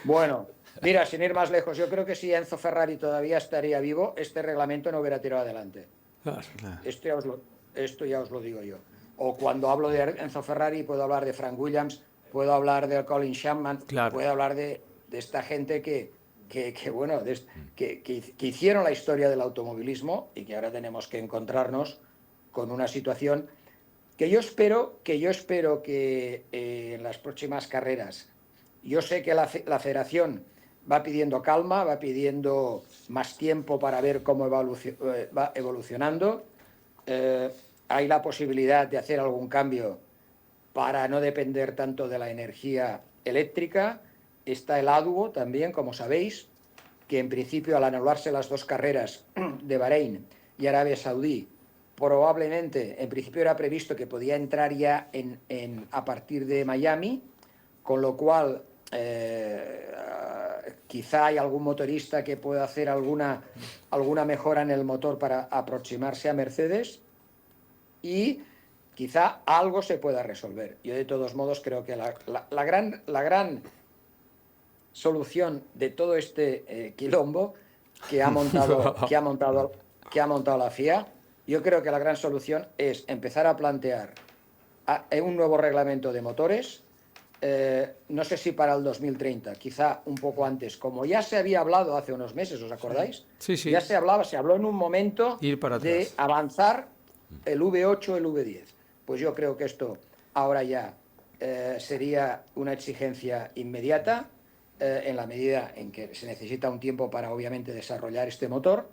Bueno, mira, sin ir más lejos, yo creo que si Enzo Ferrari todavía estaría vivo, este reglamento no hubiera tirado adelante. Claro. Esto ya os lo digo yo. O cuando hablo de Enzo Ferrari, puedo hablar de Frank Williams, puedo hablar de Colin Chapman, claro, puedo hablar de esta gente que hicieron la historia del automovilismo y que ahora tenemos que encontrarnos con una situación que yo espero que en las próximas carreras, yo sé que la federación va pidiendo calma, va pidiendo más tiempo para ver cómo va evolucionando. Hay la posibilidad de hacer algún cambio para no depender tanto de la energía eléctrica. Está el ADUO también, como sabéis, que en principio al anularse las 2 carreras de Bahrein y Arabia Saudí, probablemente, en principio era previsto que podía entrar ya a partir de Miami, con lo cual quizá hay algún motorista que pueda hacer alguna mejora en el motor para aproximarse a Mercedes y quizá algo se pueda resolver. Yo de todos modos creo que la gran solución de todo este quilombo que ha montado la FIA, yo creo que la gran solución es empezar a plantear un nuevo reglamento de motores, no sé si para el 2030, quizá un poco antes, como ya se había hablado hace unos meses, ¿os acordáis? Sí. Ya se habló en un momento de avanzar el V8, el V10. Pues yo creo que esto ahora ya sería una exigencia inmediata, en la medida en que se necesita un tiempo para obviamente desarrollar este motor,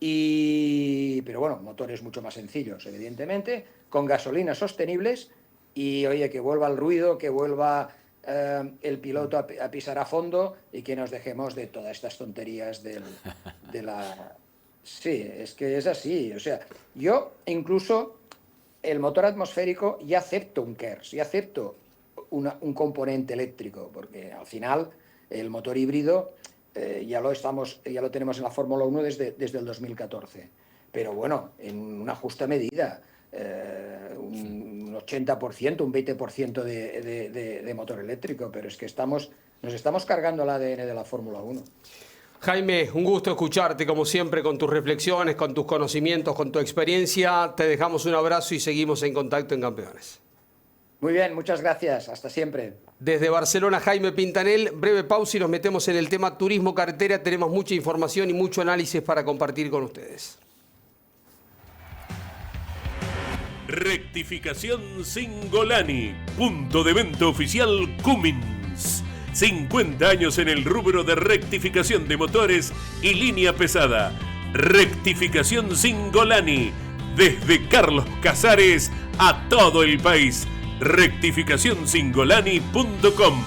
pero bueno, motores mucho más sencillos, evidentemente, con gasolinas sostenibles y oye, que vuelva el ruido, que vuelva el piloto a pisar a fondo y que nos dejemos de todas estas tonterías de la... Sí, es que es así, o sea, yo incluso el motor atmosférico ya acepto un KERS, ya acepto un componente eléctrico, porque al final el motor híbrido ya lo tenemos en la Fórmula 1 desde el 2014. Pero bueno, en una justa medida, un 80%, un 20% de motor eléctrico, pero es que nos estamos cargando el ADN de la Fórmula 1. Jaime, un gusto escucharte como siempre con tus reflexiones, con tus conocimientos, con tu experiencia. Te dejamos un abrazo y seguimos en contacto en Campeones. Muy bien, muchas gracias. Hasta siempre. Desde Barcelona, Jaime Pintanel. Breve pausa y nos metemos en el tema turismo carretera. Tenemos mucha información y mucho análisis para compartir con ustedes. Rectificación Singolani. Punto de venta oficial Cummins. 50 años en el rubro de rectificación de motores y línea pesada. Rectificación Singolani. Desde Carlos Casares a todo el país. rectificacionsingolani.com.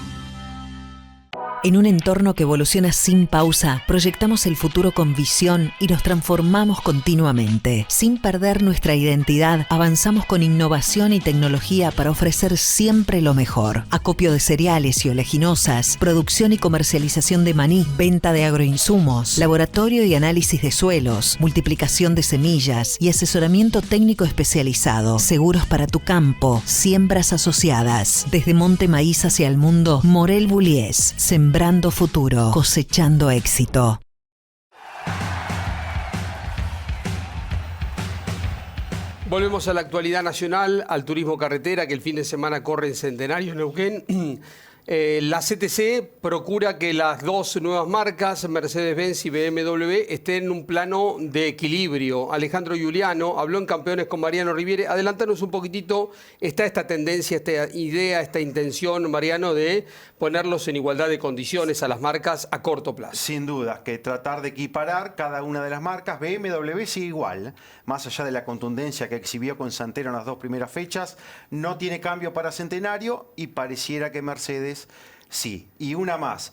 En un entorno que evoluciona sin pausa, proyectamos el futuro con visión y nos transformamos continuamente. Sin perder nuestra identidad, avanzamos con innovación y tecnología para ofrecer siempre lo mejor. Acopio de cereales y oleaginosas, producción y comercialización de maní, venta de agroinsumos, laboratorio y análisis de suelos, multiplicación de semillas y asesoramiento técnico especializado. Seguros para tu campo, siembras asociadas. Desde Monte Maíz hacia el mundo, Morel Bullies. Sembrando futuro, cosechando éxito. Volvemos a la actualidad nacional, al turismo carretera, que el fin de semana corre en Centenario, en Neuquén. La CTC procura que las 2 nuevas marcas, Mercedes-Benz y BMW, estén en un plano de equilibrio. Alejandro Giuliano habló en Campeones con Mariano Riviere. Adelántanos un poquitito, está esta tendencia, esta idea, esta intención, Mariano, de ponerlos en igualdad de condiciones a las marcas a corto plazo. Sin duda, que tratar de equiparar cada una de las marcas. BMW sigue igual, más allá de la contundencia que exhibió con Santero en las 2 primeras fechas, no tiene cambio para Centenario y pareciera que Mercedes Sí, y una más,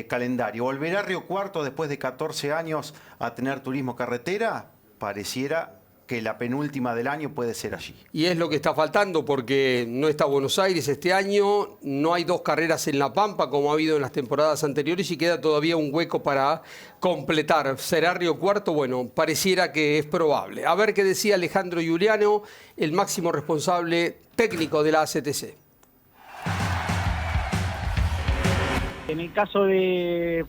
calendario. ¿Volverá Río Cuarto después de 14 años a tener turismo carretera? Pareciera que la penúltima del año puede ser allí. Y es lo que está faltando porque no está Buenos Aires este año, no hay 2 carreras en La Pampa como ha habido en las temporadas anteriores y queda todavía un hueco para completar. ¿Será Río Cuarto? Bueno, pareciera que es probable. A ver qué decía Alejandro Giuliano, el máximo responsable técnico de la ACTC. En el caso de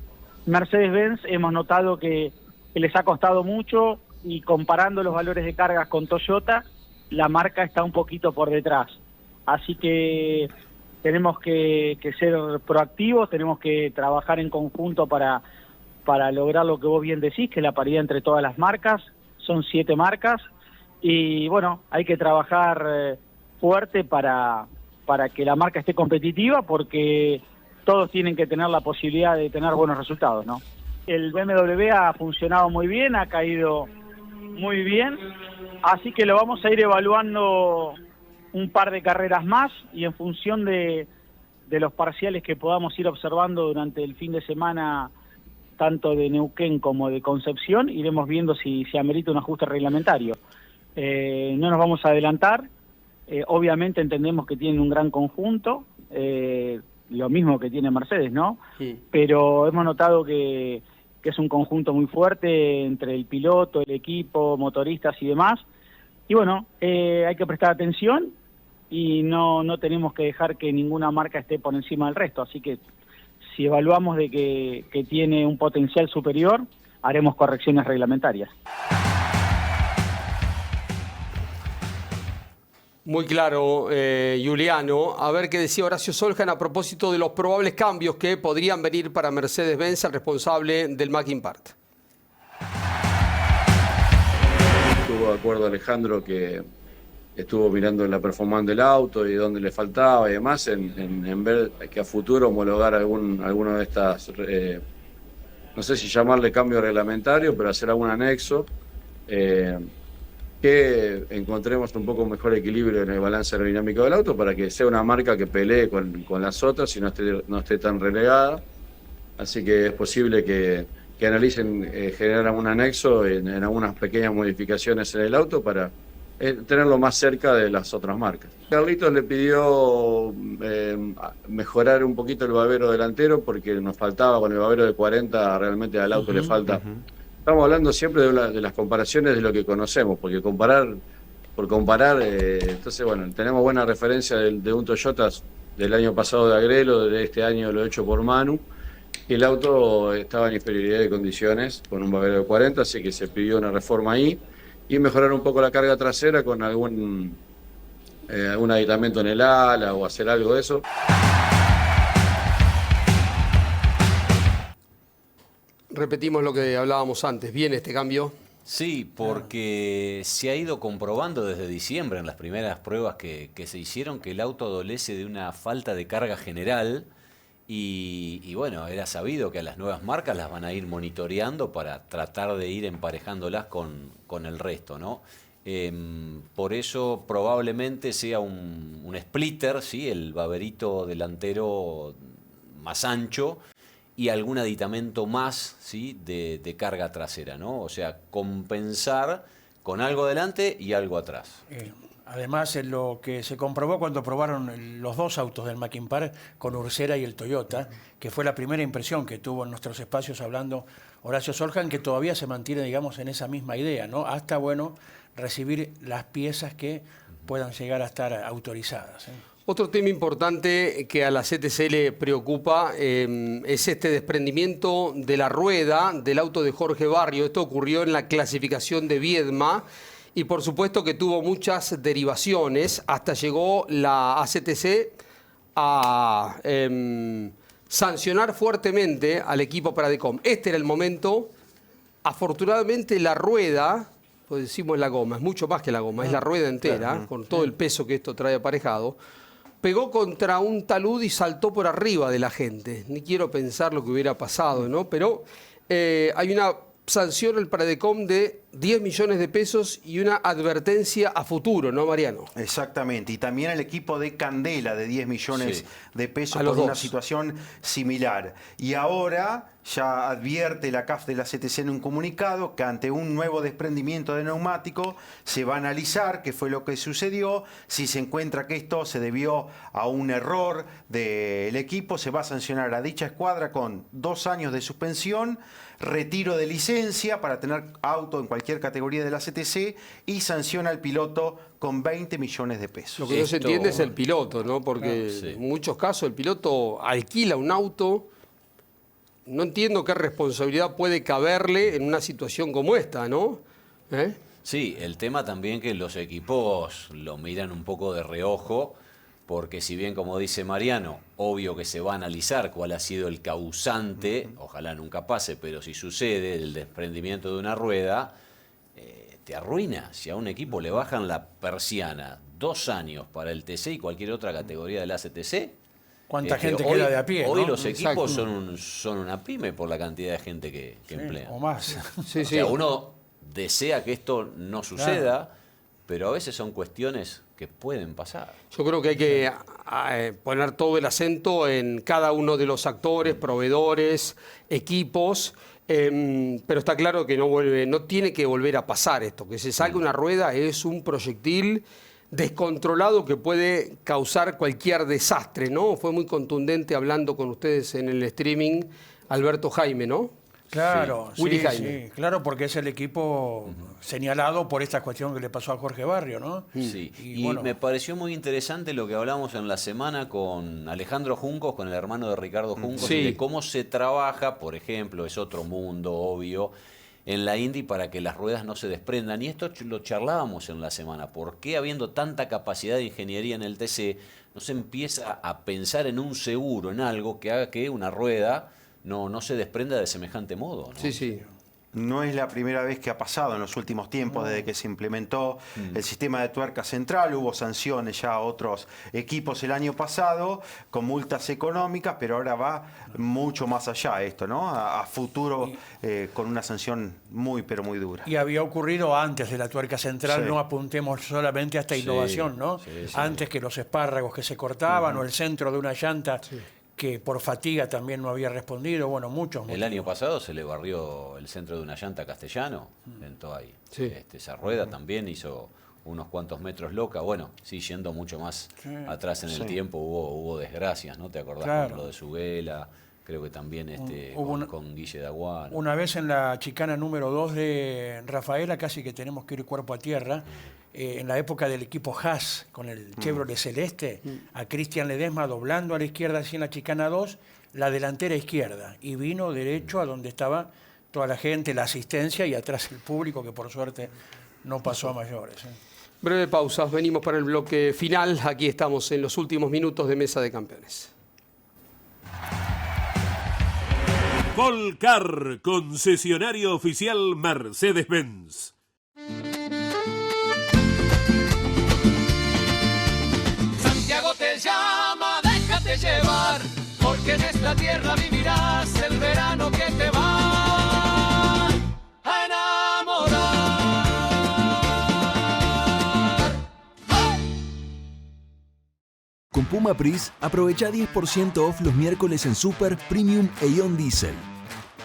Mercedes-Benz hemos notado que les ha costado mucho, y comparando los valores de cargas con Toyota, la marca está un poquito por detrás. Así que tenemos que ser proactivos, tenemos que trabajar en conjunto para lograr lo que vos bien decís, que es la paridad entre todas las marcas. Son 7 marcas y bueno, hay que trabajar fuerte para que la marca esté competitiva, porque todos tienen que tener la posibilidad de tener buenos resultados, ¿no? El BMW ha funcionado muy bien, ha caído muy bien, así que lo vamos a ir evaluando un par de carreras más y en función de los parciales que podamos ir observando durante el fin de semana, tanto de Neuquén como de Concepción, iremos viendo si amerita un ajuste reglamentario. No nos vamos a adelantar, obviamente entendemos que tienen un gran conjunto, lo mismo que tiene Mercedes, ¿no? Sí. Pero hemos notado que es un conjunto muy fuerte entre el piloto, el equipo, motoristas y demás. Y bueno, hay que prestar atención y no tenemos que dejar que ninguna marca esté por encima del resto. Así que si evaluamos de que tiene un potencial superior, haremos correcciones reglamentarias. Muy claro, Giuliano. A ver qué decía Horacio Soljan a propósito de los probables cambios que podrían venir para Mercedes-Benz, el responsable del Mackin Part. Estuvo de acuerdo Alejandro que estuvo mirando la performance del auto y dónde le faltaba y demás, en ver que a futuro homologar alguno de estas, no sé si llamarle cambio reglamentario, pero hacer algún anexo. Que encontremos un poco mejor equilibrio en el balance aerodinámico del auto para que sea una marca que pelee con las otras y no esté tan relegada. Así que es posible que analicen generar un anexo en algunas pequeñas modificaciones en el auto para tenerlo más cerca de las otras marcas. Carlitos le pidió mejorar un poquito el babero delantero porque nos faltaba con el babero de 40, realmente al auto le falta. Estamos hablando siempre de las comparaciones de lo que conocemos, porque comparar, entonces bueno, tenemos buena referencia de un Toyota del año pasado de Agrelo, de este año lo hecho por Manu, y el auto estaba en inferioridad de condiciones con un babero de 40, así que se pidió una reforma ahí, y mejorar un poco la carga trasera con algún aditamento en el ala o hacer algo de eso. Repetimos lo que hablábamos antes. ¿Viene este cambio? Sí, porque se ha ido comprobando desde diciembre en las primeras pruebas que se hicieron que el auto adolece de una falta de carga general y bueno, era sabido que a las nuevas marcas las van a ir monitoreando para tratar de ir emparejándolas con el resto, ¿no? Por eso probablemente sea un splitter, ¿sí? El baberito delantero más ancho, y algún aditamento más, ¿sí? de carga trasera, ¿no? O sea, compensar con algo adelante y algo atrás. Además, lo que se comprobó cuando probaron los 2 autos del Mackin Part con Ursera y el Toyota, que fue la primera impresión que tuvo en nuestros espacios hablando Horacio Soljan, que todavía se mantiene, digamos, en esa misma idea, ¿no? Hasta, bueno, recibir las piezas que puedan llegar a estar autorizadas, ¿eh? Otro tema importante que a la CTC le preocupa es este desprendimiento de la rueda del auto de Jorge Barrio. Esto ocurrió en la clasificación de Viedma y por supuesto que tuvo muchas derivaciones. Hasta llegó la ACTC a sancionar fuertemente al equipo Pradecom. Este era el momento. Afortunadamente la rueda, pues decimos la goma, es mucho más que la goma, es la rueda entera, con todo el peso que esto trae aparejado. Pegó contra un talud y saltó por arriba de la gente. Ni quiero pensar lo que hubiera pasado, ¿no? Pero hay una sanción al Pradecom de 10 millones de pesos y una advertencia a futuro, ¿no, Mariano? Exactamente. Y también el equipo de Candela de 10 millones de pesos los por una dos. situación similar. Y ahora ya advierte la CAF de la CTC en un comunicado que ante un nuevo desprendimiento de neumático se va a analizar qué fue lo que sucedió. Si se encuentra que esto se debió a un error del equipo, se va a sancionar a dicha escuadra con 2 años de suspensión, retiro de licencia para tener auto en cualquier categoría de la CTC y sanciona al piloto con 20 millones de pesos. Lo que no se entiende es el piloto, ¿no? Porque en muchos casos el piloto alquila un auto. No entiendo qué responsabilidad puede caberle en una situación como esta, ¿no? Sí, el tema también que los equipos lo miran un poco de reojo, porque si bien, como dice Mariano, obvio que se va a analizar cuál ha sido el causante, ojalá nunca pase, pero si sucede el desprendimiento de una rueda, te arruina. Si a un equipo le bajan la persiana 2 años para el TC y cualquier otra categoría de la CTC, ¿cuánta gente queda de a pie? Hoy ¿no? los equipos Exacto. son una pyme por la cantidad de gente que emplean. O más. O sea, uno desea que esto no suceda, Claro. pero a veces son cuestiones que pueden pasar. Yo creo que hay que poner todo el acento en cada uno de los actores, proveedores, equipos, pero está claro que no tiene que volver a pasar esto. Que se saque una rueda es un proyectil descontrolado que puede causar cualquier desastre, ¿no? Fue muy contundente hablando con ustedes en el streaming Alberto Jaime, ¿no? Claro, Willy sí, Jaime. sí, claro, porque es el equipo señalado por esta cuestión que le pasó a Jorge Barrio, ¿no? Sí, y bueno, me pareció muy interesante lo que hablamos en la semana con Alejandro Juncos, con el hermano de Ricardo Juncos, Sí. y de cómo se trabaja, por ejemplo, es otro mundo, obvio, en la Indy para que las ruedas no se desprendan. Y esto lo charlábamos en la semana. ¿Por qué, habiendo tanta capacidad de ingeniería en el TC, no se empieza a pensar en un seguro, en algo que haga que una rueda no se desprenda de semejante modo, ¿no? Sí, sí. No es la primera vez que ha pasado en los últimos tiempos, desde que se implementó el sistema de tuerca central. Hubo sanciones ya a otros equipos el año pasado con multas económicas, pero ahora va mucho más allá esto, ¿no? A futuro con una sanción muy, pero muy dura. y había ocurrido antes de la tuerca central, Sí. no apuntemos solamente a esta Sí, innovación, ¿no? sí, sí. Antes que los espárragos que se cortaban o el centro de una llanta que por fatiga también no había respondido, bueno, muchos. El año pasado se le barrió el centro de una llanta a Castellano en Toay. Esa rueda también hizo unos cuantos metros loca. Bueno, sí, yendo mucho más atrás en el tiempo hubo desgracias, ¿no? ¿Te acordás? Claro. Con lo de Subela, creo que también hubo con Guille Daguano. Una vez en la chicana número 2 de Rafaela, casi que tenemos que ir cuerpo a tierra, en la época del equipo Haas, con el Chevrolet Celeste, a Cristian Ledesma doblando a la izquierda así en la chicana 2, la delantera izquierda, y vino derecho a donde estaba toda la gente, la asistencia, y atrás el público, que por suerte no pasó a mayores. Breve pausa, venimos para el bloque final. Aquí estamos en los últimos minutos de Mesa de Campeones. Volcar, concesionario oficial Mercedes-Benz. Santiago te llama, déjate llevar, porque en esta tierra vivirás el verano que te va a enamorar. Con Puma Pris, aprovecha 10% off los miércoles en Super, Premium e Ion Diesel.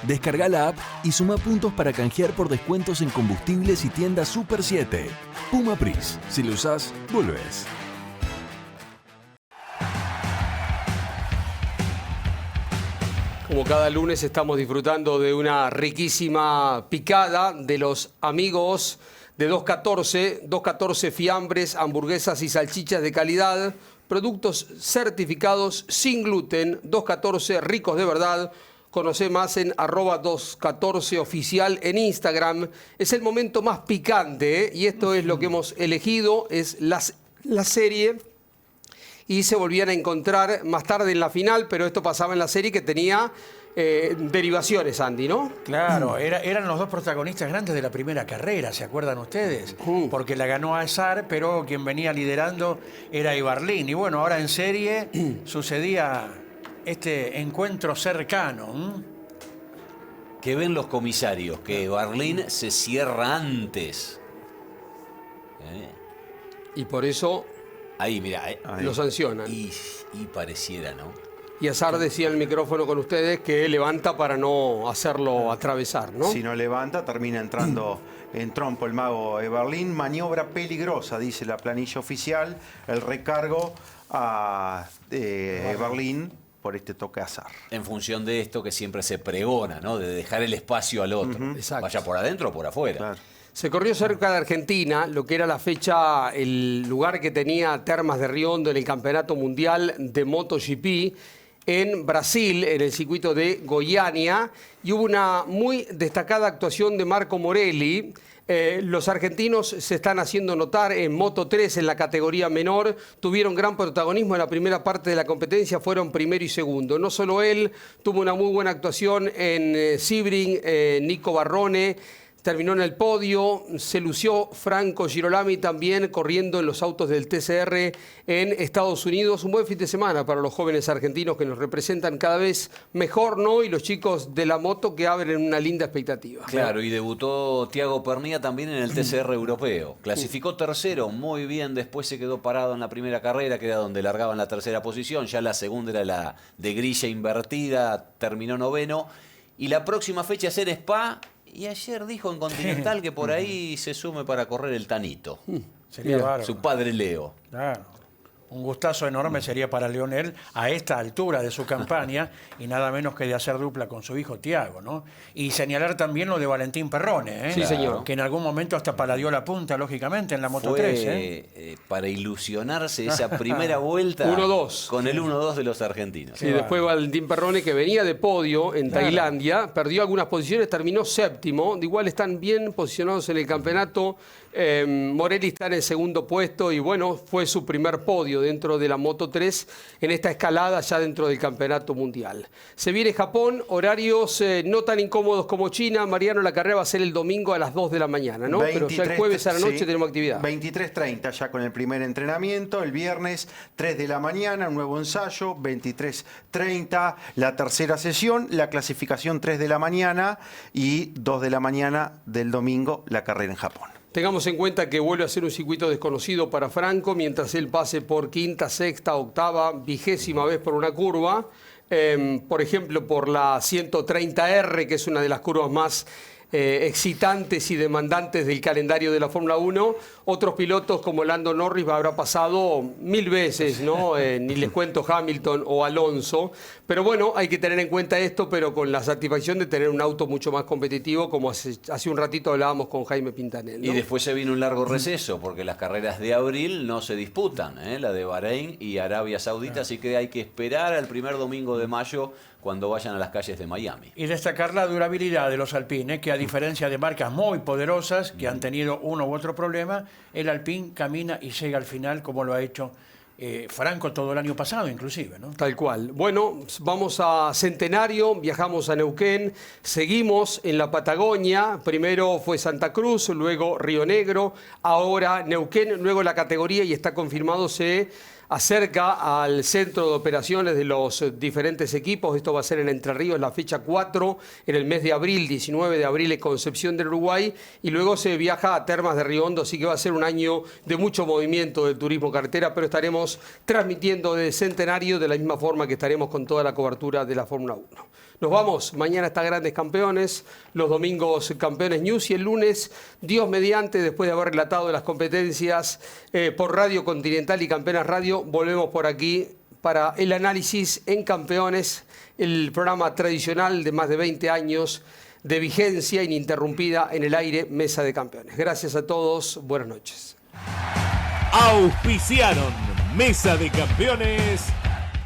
Descarga la app y suma puntos para canjear por descuentos en combustibles y tiendas Super 7. Puma Pris, si lo usás, volvés. Como cada lunes estamos disfrutando de una riquísima picada de los amigos de 214. 214 fiambres, hamburguesas y salchichas de calidad, productos certificados sin gluten. 214 ricos de verdad. Conoce más en @214oficial en Instagram. Es el momento más picante, ¿eh? Y esto es lo que hemos elegido, es la serie. Y se volvían a encontrar más tarde en la final, pero esto pasaba en la serie que tenía derivaciones, Andy, ¿no? Claro, eran los dos protagonistas grandes de la primera carrera, ¿se acuerdan ustedes? Porque la ganó Azar, pero quien venía liderando era Ibarlín. Y bueno, ahora en serie sucedía este encuentro cercano. ¿Qué ven los comisarios? Que Berlín se cierra antes. Y por eso ahí, mira, lo sancionan. Y pareciera, ¿no? Y Azar decía en el micrófono con ustedes que levanta para no hacerlo atravesar, ¿no? Si no levanta, termina entrando en trompo el mago Berlín. Maniobra peligrosa, dice la planilla oficial. El recargo a Berlín por este toque a Azar. En función de esto que siempre se pregona, ¿no? De dejar el espacio al otro. Vaya por adentro o por afuera. Claro. Se corrió cerca de Argentina, lo que era la fecha, el lugar que tenía Termas de Río Hondo en el Campeonato Mundial de MotoGP en Brasil, en el circuito de Goiânia, y hubo una muy destacada actuación de Marco Morelli. Los argentinos se están haciendo notar en Moto 3 en la categoría menor, tuvieron gran protagonismo en la primera parte de la competencia, fueron primero y segundo. No solo él, tuvo una muy buena actuación en Sebring, Nico Barrone, terminó en el podio, se lució Franco Girolami también corriendo en los autos del TCR en Estados Unidos. Un buen fin de semana para los jóvenes argentinos que nos representan cada vez mejor, ¿no? Y los chicos de la moto que abren una linda expectativa. Claro, y debutó Thiago Pernía también en el TCR europeo. Clasificó tercero, muy bien, después se quedó parado en la primera carrera, que era donde largaba en la tercera posición. Ya la segunda era la de grilla invertida, terminó noveno. Y la próxima fecha es en Spa. Y ayer dijo en Continental que por ahí se sume para correr el Tanito. Sería bárbaro. Su padre Leo. Claro. Un gustazo enorme sería para Leonel a esta altura de su campaña y nada menos que de hacer dupla con su hijo Thiago, ¿no? Y señalar también lo de Valentín Perrone, Sí, señor. Que en algún momento hasta paladeó la punta, lógicamente, en la Moto 3. Para ilusionarse esa primera vuelta 1-2. Con el 1-2 de los argentinos. Sí, después Valentín Perrone, que venía de podio en Tailandia, perdió algunas posiciones, terminó séptimo. De igual están bien posicionados en el campeonato. Morelli está en el segundo puesto y bueno, fue su primer podio dentro de la Moto 3 en esta escalada ya dentro del campeonato mundial. Se viene Japón, horarios no tan incómodos como China. Mariano, la carrera va a ser el domingo a las 2 de la mañana, ¿no? 23, pero ya el jueves a la noche tenemos actividad. 23:30 ya con el primer entrenamiento, el viernes 3 de la mañana, un nuevo ensayo, 23:30 la tercera sesión, la clasificación 3 de la mañana y 2 de la mañana del domingo la carrera en Japón. Tengamos en cuenta que vuelve a ser un circuito desconocido para Franco, mientras él pase por quinta, sexta, octava, 20ª vez por una curva. Por ejemplo, por la 130R, que es una de las curvas más excitantes y demandantes del calendario de la Fórmula 1. Otros pilotos como Lando Norris habrá pasado 1000 veces, ¿no? Ni les cuento Hamilton o Alonso. Pero bueno, hay que tener en cuenta esto, pero con la satisfacción de tener un auto mucho más competitivo, como hace un ratito hablábamos con Jaime Pintanel, ¿no? Y después se viene un largo receso, porque las carreras de abril no se disputan, la de Bahrein y Arabia Saudita, así que hay que esperar al primer domingo de mayo cuando vayan a las calles de Miami. Y destacar la durabilidad de los Alpine, que a diferencia de marcas muy poderosas que han tenido uno u otro problema, el Alpine camina y llega al final como lo ha hecho Franco todo el año pasado inclusive, ¿no? Tal cual. Bueno, vamos a Centenario, viajamos a Neuquén, seguimos en la Patagonia, primero fue Santa Cruz, luego Río Negro, ahora Neuquén, luego la categoría y está confirmado se acerca al centro de operaciones de los diferentes equipos. Esto va a ser en Entre Ríos, la fecha 4, en el mes de abril, 19 de abril en Concepción del Uruguay, y luego se viaja a Termas de Río Hondo, así que va a ser un año de mucho movimiento del turismo carretera, pero estaremos transmitiendo de Centenario de la misma forma que estaremos con toda la cobertura de la Fórmula 1. Nos vamos, mañana está Grandes Campeones, los domingos Campeones News y el lunes, Dios mediante, después de haber relatado las competencias por Radio Continental y Campeones Radio, volvemos por aquí para el análisis en Campeones, el programa tradicional de más de 20 años de vigencia ininterrumpida en el aire, Mesa de Campeones. Gracias a todos, buenas noches. Auspiciaron Mesa de Campeones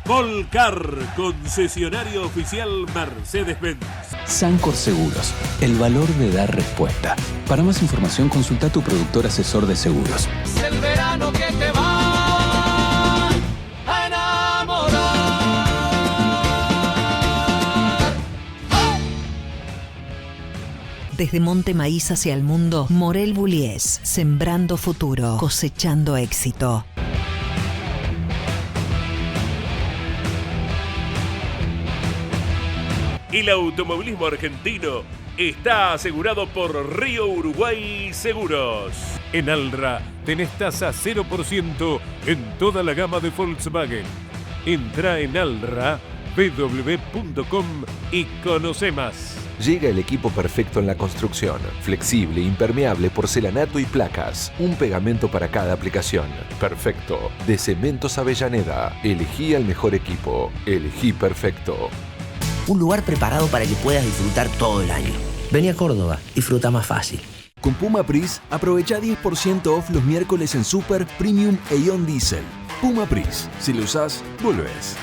Volcar, concesionario oficial Mercedes-Benz. Sancor Seguros, el valor de dar respuesta. Para más información consulta a tu productor asesor de seguros. Es el verano que te va a enamorar. Desde Monte Maíz hacia el mundo, Morel Bullies, sembrando futuro, cosechando éxito. El automovilismo argentino está asegurado por Río Uruguay Seguros. En Alra tenés tasa 0% en toda la gama de Volkswagen. Entra en alra.bw.com y conoce más. Llega el equipo perfecto en la construcción. Flexible, impermeable, porcelanato y placas. Un pegamento para cada aplicación. Perfecto. De Cementos Avellaneda. Elegí al mejor equipo. Elegí perfecto. Un lugar preparado para que puedas disfrutar todo el año. Vení a Córdoba, disfruta más fácil. Con Puma Pris, aprovecha 10% off los miércoles en Super, Premium e Ion Diesel. Puma Pris, si lo usás, volvés.